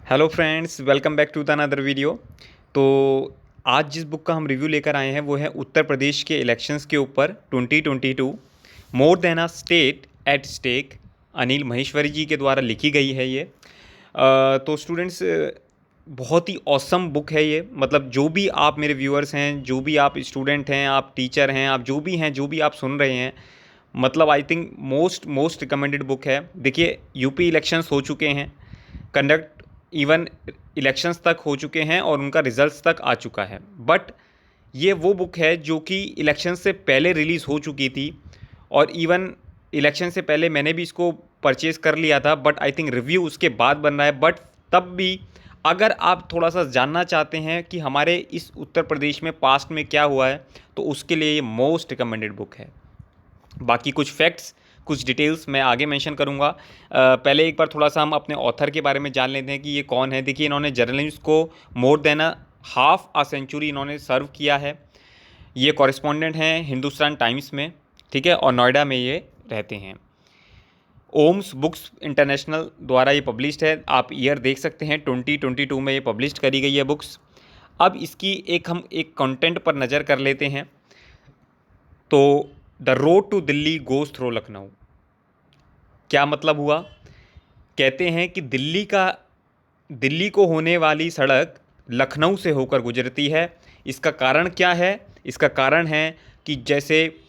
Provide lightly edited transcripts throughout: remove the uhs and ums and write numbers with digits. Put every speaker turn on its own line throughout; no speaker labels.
Hello friends, welcome back to the another video. तो आज जिस बुक का हम रिव्यू लेकर आए हैं वो है उत्तर प्रदेश के इलेक्शंस के ऊपर 2022 more than a state at stake. Anil Maheshwari ji के द्वारा लिखी गई है ये। तो स्टूडेंट्स, बहुत ही ऑसम बुक है ये। मतलब जो भी आप मेरे व्यूअर्स हैं, जो भी आप स्टूडेंट हैं, आप टीचर हैं, आप जो भी हैं, जो भी आप सुन रहे हैं, मतलब I think most recommended book है। देखिए, यूपी इलेक्शंस हो चुके हैं, कंडक्ट इवन इलेक्शंस तक हो चुके हैं और उनका रिजल्ट्स तक आ चुका है। बट ये वो बुक है जो कि इलेक्शन से पहले रिलीज़ हो चुकी थी और इवन इलेक्शन से पहले मैंने भी इसको परचेज़ कर लिया था। बट आई थिंक रिव्यू उसके बाद बन रहा है। बट तब भी अगर आप थोड़ा सा जानना चाहते हैं कि हमारे इस उत्तर प्रदेश में पास्ट में क्या हुआ है, तो उसके लिए ये मोस्ट रिकमेंडेड बुक है। बाकी कुछ फैक्ट्स, कुछ डिटेल्स मैं आगे मेंशन करूंगा। पहले एक बार थोड़ा सा हम अपने ऑथर के बारे में जान लेते हैं कि ये कौन है। देखिए, इन्होंने जर्नलिस्ट को more than a half a century इन्होंने सर्व किया है। ये कॉरेस्पॉन्डेंट हैं हिंदुस्तान टाइम्स में, ठीक है, और नोएडा में ये रहते हैं। ओम्स बुक्स इंटरनेशनल द्वारा ये पब्लिश्ड है। आप ईयर देख सकते हैं, 2022 में ये पब्लिश करी गई है बुक्स। अब इसकी हम एक कंटेंट पर नज़र कर लेते हैं। तो the road to Delhi goes through Lucknow, क्या मतलब हुआ? कहते हैं कि दिल्ली को होने वाली सड़क लखनऊ से होकर गुजरती है। इसका कारण क्या है? इसका कारण है कि जैसे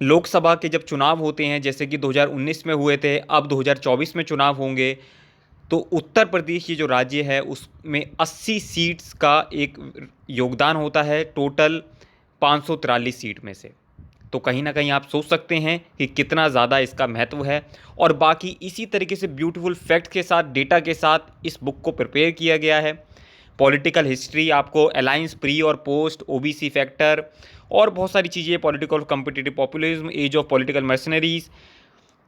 लोकसभा के जब चुनाव होते हैं, जैसे कि 2019 में हुए थे, अब 2024 में चुनाव होंगे, तो उत्तर प्रदेश ये जो राज्य है उसमें 80 सीट्स का एक योगदान होता है टोटल 543 सीट में से। तो कहीं ना कहीं आप सोच सकते हैं कि कितना ज़्यादा इसका महत्व है। और बाकी इसी तरीके से ब्यूटीफुल फैक्ट के साथ, डेटा के साथ इस बुक को प्रिपेयर किया गया है। पॉलिटिकल हिस्ट्री, आपको अलायंस प्री और पोस्ट, ओबीसी फैक्टर और बहुत सारी चीज़ें, political competitive populism, age of political mercenaries.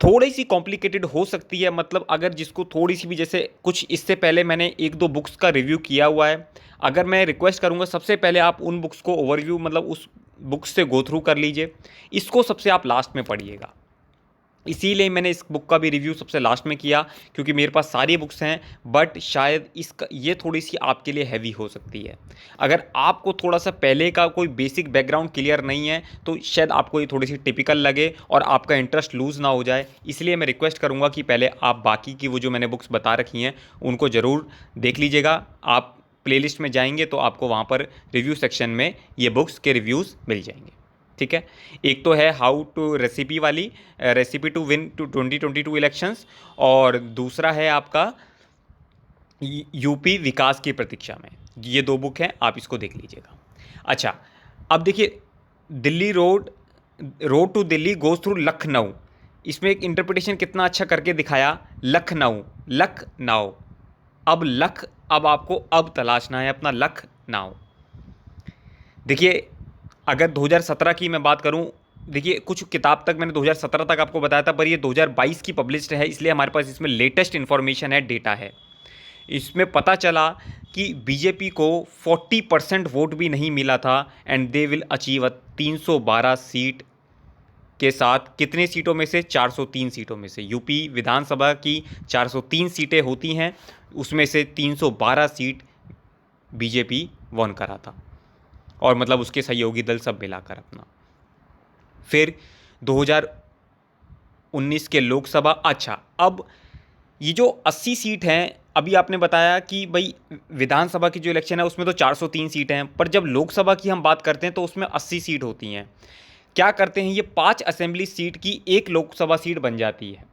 थोड़ी सी कॉम्प्लिकेटेड हो सकती है, मतलब अगर जिसको थोड़ी सी भी, जैसे कुछ इससे पहले मैंने एक दो बुक्स का रिव्यू किया हुआ है। अगर मैं रिक्वेस्ट करूंगा, सबसे पहले आप उन बुक्स को ओवरव्यू, मतलब उस बुक्स से गो थ्रू कर लीजिए। इसको सबसे आप लास्ट में पढ़िएगा। इसीलिए मैंने इस बुक का भी रिव्यू सबसे लास्ट में किया, क्योंकि मेरे पास सारी बुक्स हैं। बट शायद इसका ये थोड़ी सी आपके लिए हैवी हो सकती है। अगर आपको थोड़ा सा पहले का कोई बेसिक बैकग्राउंड क्लियर नहीं है तो शायद आपको ये थोड़ी सी टिपिकल लगे और आपका इंटरेस्ट लूज़ ना हो जाए। इसलिए मैं रिक्वेस्ट करूँगा कि पहले आप बाकी की वो जो मैंने बुक्स बता रखी हैं उनको ज़रूर देख लीजिएगा। आप प्लेलिस्ट में जाएंगे तो आपको वहाँ पर रिव्यू सेक्शन में ये बुक्स के रिव्यूज़ मिल जाएंगे, ठीक है। एक तो है हाउ टू रेसिपी वाली, recipe to win to 2022 elections, और दूसरा है आपका यूपी विकास की प्रतीक्षा में। ये दो बुक हैं, आप इसको देख लीजिएगा। अच्छा, अब देखिए, Delhi road to Delhi goes through Lucknow. इसमें एक इंटरप्रिटेशन कितना अच्छा करके दिखाया, लखनऊ, लखनऊ। अब आपको अब तलाशना है अपना लखनऊ। देखिए, अगर 2017 की मैं बात करूं, देखिए कुछ किताब तक मैंने 2017 तक आपको बताया था, पर ये 2022 की पब्लिश्ड है, इसलिए हमारे पास इसमें लेटेस्ट इन्फॉर्मेशन है, डेटा है। इसमें पता चला कि बीजेपी को 40% वोट भी नहीं मिला था and they will achieve 312 seat के साथ। कितने सीटों में से? 403 सीटों में से। यूपी विधानसभा की 403 सीटें होती हैं, उसमें से 312 सीट बीजेपी वन करा था, और मतलब उसके सहयोगी दल सब मिलाकर अपना। फिर 2019 के लोकसभा। अच्छा, अब ये जो 80 सीट हैं, अभी आपने बताया कि भाई विधानसभा की जो इलेक्शन है उसमें तो 403 सीट हैं, पर जब लोकसभा की हम बात करते हैं तो उसमें 80 सीट होती हैं। क्या करते हैं, ये 5 असेंबली सीट की एक लोकसभा सीट बन जाती है।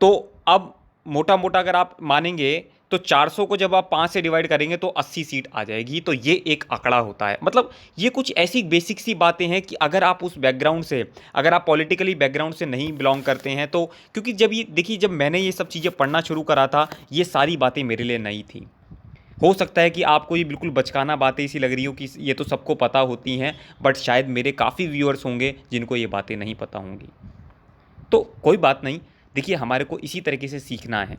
तो अब मोटा मोटा अगर आप मानेंगे तो 400 को जब आप 5 से डिवाइड करेंगे तो 80 सीट आ जाएगी। तो ये एक आंकड़ा होता है। मतलब ये कुछ ऐसी बेसिक सी बातें हैं कि अगर आप उस बैकग्राउंड से, अगर आप पॉलिटिकली बैकग्राउंड से नहीं बिलोंग करते हैं तो, क्योंकि जब ये देखिए, जब मैंने ये सब चीज़ें पढ़ना शुरू करा था, ये सारी बातें मेरे लिए नई थी। हो सकता है कि आपको ये बिल्कुल बचकाना बातें इसी लग रही हो कि ये तो सबको पता होती हैं, बट शायद मेरे काफ़ी व्यूअर्स होंगे जिनको ये बातें नहीं पता होंगी। तो कोई बात नहीं। देखिए, हमारे को इसी तरीके से सीखना है।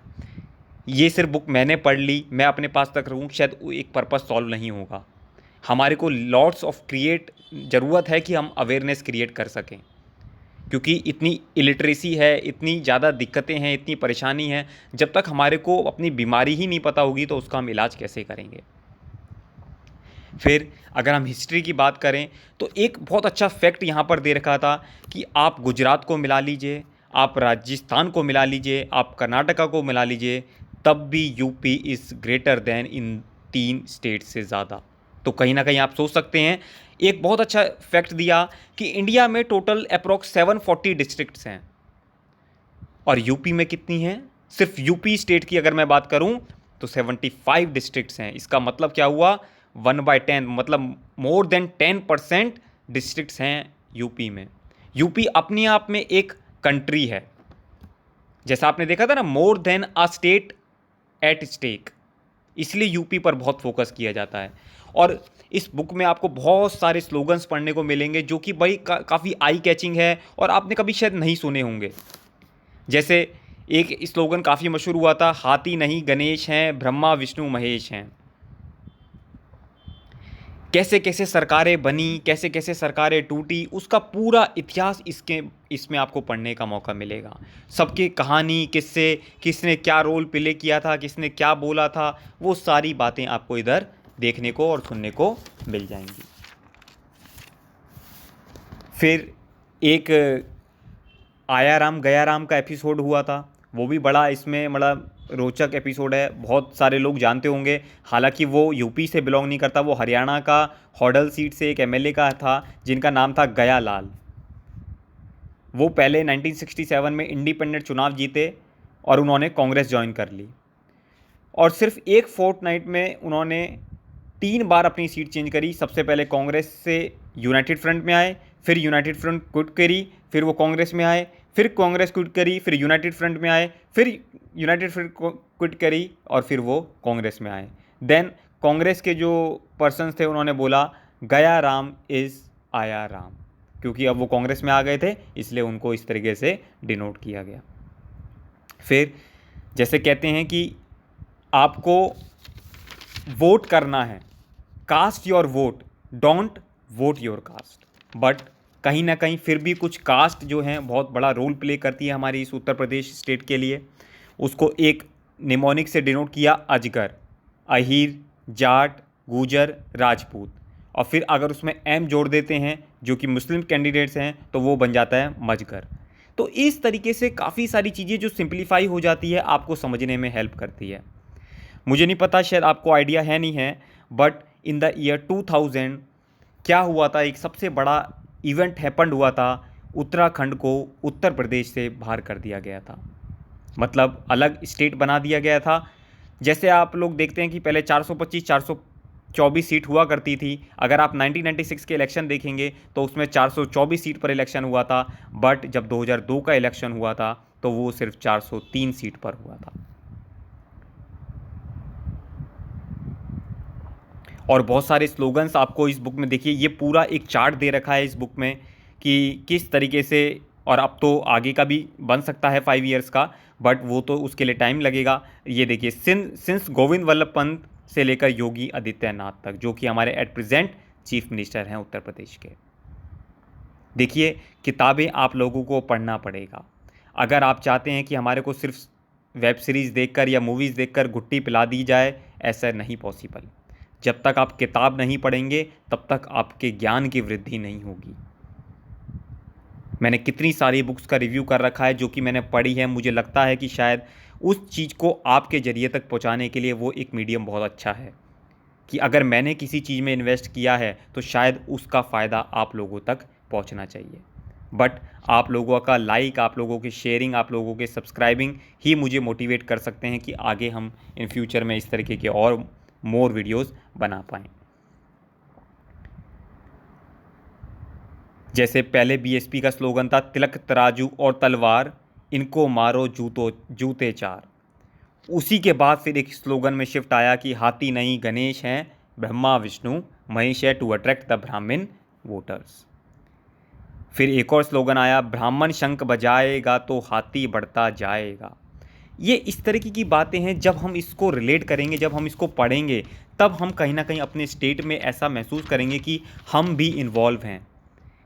ये सिर्फ बुक मैंने पढ़ ली, मैं अपने पास तक रखूँ, शायद एक पर्पस सॉल्व नहीं होगा। हमारे को लॉट्स ऑफ क्रिएट ज़रूरत है कि हम अवेयरनेस क्रिएट कर सकें, क्योंकि इतनी इलिटरेसी है, इतनी ज़्यादा दिक्कतें हैं, इतनी परेशानी है, जब तक हमारे को अपनी बीमारी ही नहीं पता होगी तो उसका हम इलाज कैसे करेंगे। फिर अगर हम हिस्ट्री की बात करें तो एक बहुत अच्छा फैक्ट यहाँ पर दे रखा था कि आप गुजरात को मिला लीजिए, आप राजस्थान को मिला लीजिए, आप कर्नाटका को मिला लीजिए, तब भी UP is greater then in 3 state से ज़्यादा। तो कहीं ना कहीं आप सोच सकते हैं, एक बहुत अच्छा फैक्ट दिया कि इंडिया में टोटल अप्रॉक्स 740 डिस्ट्रिक्ट्स हैं और यूपी में कितनी हैं? सिर्फ यूपी स्टेट की अगर मैं बात करूं तो 75 डिस्ट्रिक्ट्स हैं। इसका मतलब क्या हुआ? 1/10, मतलब मोर देन 10% डिस्ट्रिक्ट्स हैं यूपी में। यूपी अपने आप में एक कंट्री है। जैसा आपने देखा था ना, more than a state at stake, इसलिए यूपी पर बहुत फोकस किया जाता है। और इस बुक में आपको बहुत सारे स्लोगन्स पढ़ने को मिलेंगे जो कि भाई काफ़ी आई कैचिंग है और आपने कभी शायद नहीं सुने होंगे। जैसे एक स्लोगन काफ़ी मशहूर हुआ था, हाथी नहीं गणेश हैं, ब्रह्मा विष्णु महेश हैं। कैसे कैसे सरकारें बनी, कैसे कैसे सरकारें टूटी, उसका पूरा इतिहास इसमें आपको पढ़ने का मौका मिलेगा। सबकी कहानी, किससे किसने क्या रोल प्ले किया था, किसने क्या बोला था, वो सारी बातें आपको इधर देखने को और सुनने को मिल जाएंगी। फिर एक आया राम गया राम का एपिसोड हुआ था, वो भी बड़ा इसमें बड़ा रोचक एपिसोड है, बहुत सारे लोग जानते होंगे। हालांकि वो यूपी से बिलोंग नहीं करता, वो हरियाणा का हौडल सीट से एक एमएलए का था जिनका नाम था गया लाल। वो पहले 1967 में इंडिपेंडेंट चुनाव जीते और उन्होंने कांग्रेस ज्वाइन कर ली और सिर्फ एक फोर्टनाइट में उन्होंने 3 बार अपनी सीट चेंज करी। सबसे पहले कांग्रेस से यूनाइटेड फ्रंट में आए, फिर यूनाइटेड फ्रंट क्विट करी, फिर वो कांग्रेस में आए, फिर कांग्रेस क्विट करी, फिर यूनाइटेड फ्रंट में आए, फिर यूनाइटेड फ्रंट क्विट करी और फिर वो कांग्रेस में आए। देन कांग्रेस के जो पर्सन्स थे उन्होंने बोला गया राम इज़ आया राम, क्योंकि अब वो कांग्रेस में आ गए थे इसलिए उनको इस तरीके से डिनोट किया गया। फिर जैसे कहते हैं कि आपको वोट करना है, cast your vote, don't vote your caste. But कहीं ना कहीं फिर भी कुछ कास्ट जो हैं बहुत बड़ा रोल प्ले करती है हमारी इस उत्तर प्रदेश स्टेट के लिए। उसको एक निमोनिक से डिनोट किया, अजगर, अहीर, जाट, गुजर, राजपूत, और फिर अगर उसमें एम जोड़ देते हैं जो कि मुस्लिम कैंडिडेट्स हैं तो वो बन जाता है मजगर। तो इस तरीके से काफ़ी सारी चीज़ें जो सिंप्लीफाई हो जाती है आपको समझने में हेल्प करती है। मुझे नहीं पता, शायद आपको आइडिया है नहीं है, बट इन द ईयर 2000 क्या हुआ था, एक सबसे बड़ा इवेंट हैपन्ड हुआ था, उत्तराखंड को उत्तर प्रदेश से बाहर कर दिया गया था, मतलब अलग स्टेट बना दिया गया था। जैसे आप लोग देखते हैं कि पहले 425 424 सीट हुआ करती थी। अगर आप 1996 के इलेक्शन देखेंगे तो उसमें 424 सीट पर इलेक्शन हुआ था, बट जब 2002 का इलेक्शन हुआ था तो वो सिर्फ 403 सीट पर हुआ था। और बहुत सारे स्लोगन्स आपको इस बुक में देखिए, ये पूरा एक चार्ट दे रखा है इस बुक में कि किस तरीके से, और अब तो आगे का भी बन सकता है 5 ईयर्स का, बट वो तो उसके लिए टाइम लगेगा। ये देखिए, सिंस गोविंद वल्लभ पंत से लेकर योगी आदित्यनाथ तक, जो कि हमारे एट प्रेजेंट चीफ मिनिस्टर हैं उत्तर प्रदेश के। देखिए, किताबें आप लोगों को पढ़ना पड़ेगा। अगर आप चाहते हैं कि हमारे को सिर्फ वेब सीरीज़ देखकर या मूवीज़ देखकर गुट्टी पिला दी जाए, ऐसा नहीं पॉसिबल। जब तक आप किताब नहीं पढ़ेंगे तब तक आपके ज्ञान की वृद्धि नहीं होगी। मैंने कितनी सारी बुक्स का रिव्यू कर रखा है जो कि मैंने पढ़ी है, मुझे लगता है कि शायद उस चीज़ को आपके ज़रिए तक पहुंचाने के लिए वो एक मीडियम बहुत अच्छा है कि अगर मैंने किसी चीज़ में इन्वेस्ट किया है तो शायद उसका फ़ायदा आप लोगों तक पहुंचना चाहिए। बट आप लोगों का लाइक, आप लोगों की शेयरिंग, आप लोगों के सब्सक्राइबिंग ही मुझे मोटिवेट कर सकते हैं कि आगे हम इन फ्यूचर में इस तरीके के और मोर वीडियोस बना पाएँ। जैसे पहले बीएसपी का स्लोगन था, तिलक तराजू और तलवार, इनको मारो जूते चार। उसी के बाद फिर एक स्लोगन में शिफ्ट आया कि हाथी नहीं गणेश हैं, ब्रह्मा विष्णु महेश है, टू अट्रैक्ट द ब्राह्मण वोटर्स। फिर एक और स्लोगन आया, ब्राह्मण शंख बजाएगा तो हाथी बढ़ता जाएगा। ये इस तरीके की बातें हैं, जब हम इसको रिलेट करेंगे, जब हम इसको पढ़ेंगे, तब हम कहीं ना कहीं अपने स्टेट में ऐसा महसूस करेंगे कि हम भी इन्वॉल्व हैं,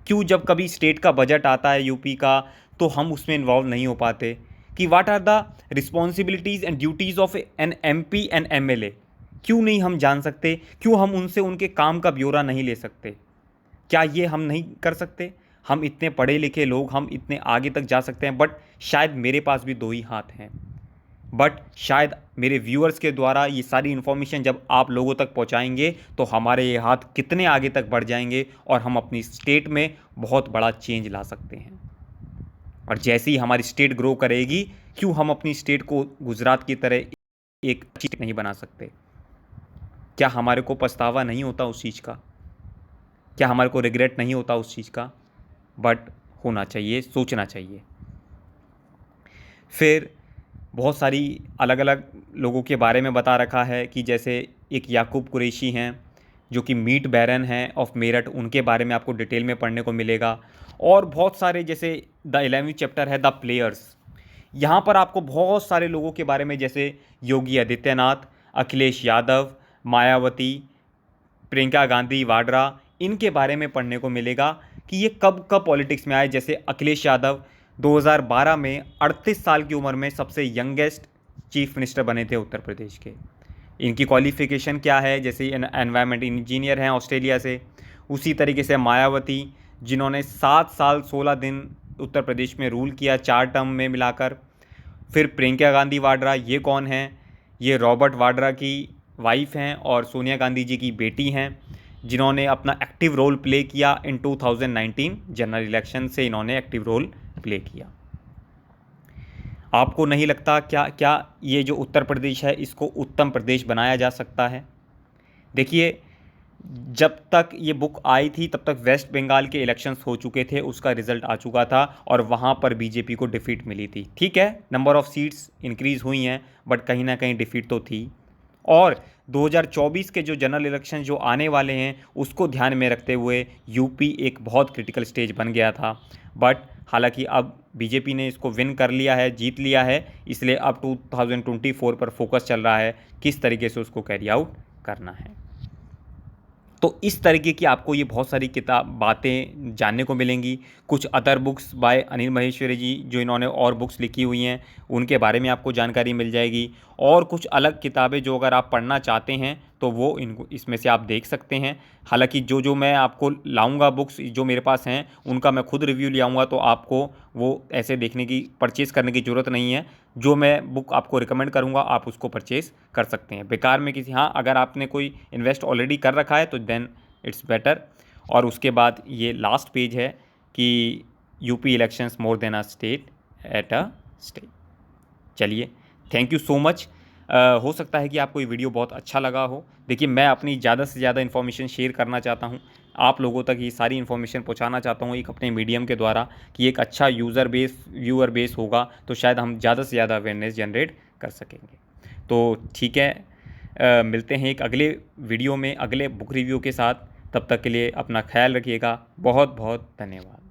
क्यों जब कभी स्टेट का बजट आता है यूपी का तो हम उसमें इन्वॉल्व नहीं हो पाते, कि what are the responsibilities and duties of an MP and MLA, क्यों नहीं हम जान सकते, क्यों हम उनसे उनके काम का ब्यौरा नहीं ले सकते? क्या ये हम नहीं कर सकते? हम इतने पढ़े लिखे लोग, हम इतने आगे तक जा सकते हैं, बट शायद मेरे पास भी दो ही हाथ हैं, बट शायद मेरे व्यूअर्स के द्वारा ये सारी इन्फॉर्मेशन जब आप लोगों तक पहुंचाएंगे तो हमारे ये हाथ कितने आगे तक बढ़ जाएंगे और हम अपनी स्टेट में बहुत बड़ा चेंज ला सकते हैं। और जैसे ही हमारी स्टेट ग्रो करेगी, क्यों हम अपनी स्टेट को गुजरात की तरह एक अच्छी नहीं बना सकते? क्या हमारे को पछतावा नहीं होता उस चीज़ का? क्या हमारे को रिग्रेट नहीं होता उस चीज़ का? बट होना चाहिए, सोचना चाहिए। फिर बहुत सारी अलग अलग लोगों के बारे में बता रखा है कि जैसे एक याकूब कुरैशी हैं जो कि मीट बैरन हैं ऑफ मेरठ, उनके बारे में आपको डिटेल में पढ़ने को मिलेगा। और बहुत सारे, जैसे द 11वीं चैप्टर है द प्लेयर्स, यहाँ पर आपको बहुत सारे लोगों के बारे में, जैसे योगी आदित्यनाथ, अखिलेश यादव, मायावती, प्रियंका गांधी वाड्रा, इनके बारे में पढ़ने को मिलेगा कि ये कब कब पॉलिटिक्स में आए। जैसे अखिलेश यादव 2012 में 38 साल की उम्र में सबसे यंगेस्ट चीफ मिनिस्टर बने थे उत्तर प्रदेश के। इनकी क्वालिफ़िकेशन क्या है? जैसे एनवायरनमेंट इंजीनियर हैं ऑस्ट्रेलिया से। उसी तरीके से मायावती, जिन्होंने 7 साल 16 दिन उत्तर प्रदेश में रूल किया 4 टर्म में मिलाकर। फिर प्रियंका गांधी वाड्रा, ये कौन हैं? ये रॉबर्ट वाड्रा की वाइफ हैं और सोनिया गांधी जी की बेटी हैं, जिन्होंने अपना एक्टिव रोल प्ले किया इन 2019 जनरल इलेक्शन से। इन्होंने एक्टिव रोल प्ले किया। आपको नहीं लगता क्या क्या ये जो उत्तर प्रदेश है इसको उत्तम प्रदेश बनाया जा सकता है? देखिए, जब तक ये बुक आई थी तब तक वेस्ट बंगाल के इलेक्शंस हो चुके थे, उसका रिजल्ट आ चुका था और वहाँ पर बीजेपी को डिफीट मिली थी। ठीक है, नंबर ऑफ़ सीट्स इंक्रीज़ हुई हैं, बट कहीं ना कहीं डिफीट तो थी। और 2024 के जो जनरल इलेक्शन जो आने वाले हैं उसको ध्यान में रखते हुए यूपी एक बहुत क्रिटिकल स्टेज बन गया था। बट हालांकि अब बीजेपी ने इसको विन कर लिया है, जीत लिया है, इसलिए अब 2024 पर फोकस चल रहा है किस तरीके से उसको कैरी आउट करना है। तो इस तरीके की आपको ये बहुत सारी बातें जानने को मिलेंगी। कुछ other books by Anil Maheshwari ji, जो इन्होंने और बुक्स लिखी हुई हैं, उनके बारे में आपको जानकारी मिल जाएगी। और कुछ अलग किताबें जो अगर आप पढ़ना चाहते हैं तो वो इनको इसमें से आप देख सकते हैं। हालांकि जो जो मैं आपको लाऊंगा बुक्स जो मेरे पास हैं उनका मैं खुद रिव्यू ले आऊँगा, तो आपको वो ऐसे देखने की, परचेज़ करने की ज़रूरत नहीं है। जो मैं बुक आपको रिकमेंड करूँगा आप उसको परचेज़ कर सकते हैं। बेकार में किसी, हाँ, अगर आपने कोई इन्वेस्ट ऑलरेडी कर रखा है तो देन इट्स बेटर। और उसके बाद ये लास्ट पेज है कि UP elections more than a state at a state. चलिए, थैंक यू सो मच। हो सकता है कि आपको ये वीडियो बहुत अच्छा लगा हो। देखिए, मैं अपनी ज़्यादा से ज़्यादा इन्फॉर्मेशन शेयर करना चाहता हूँ, आप लोगों तक ये सारी इन्फॉर्मेशन पहुँचाना चाहता हूँ एक अपने मीडियम के द्वारा, कि एक अच्छा यूज़र बेस, व्यूअर बेस होगा तो शायद हम ज़्यादा से ज़्यादा अवेयरनेस जनरेट कर सकेंगे। तो ठीक है, मिलते हैं एक अगले वीडियो में अगले बुक रिव्यू के साथ। तब तक के लिए अपना ख्याल रखिएगा। बहुत बहुत धन्यवाद।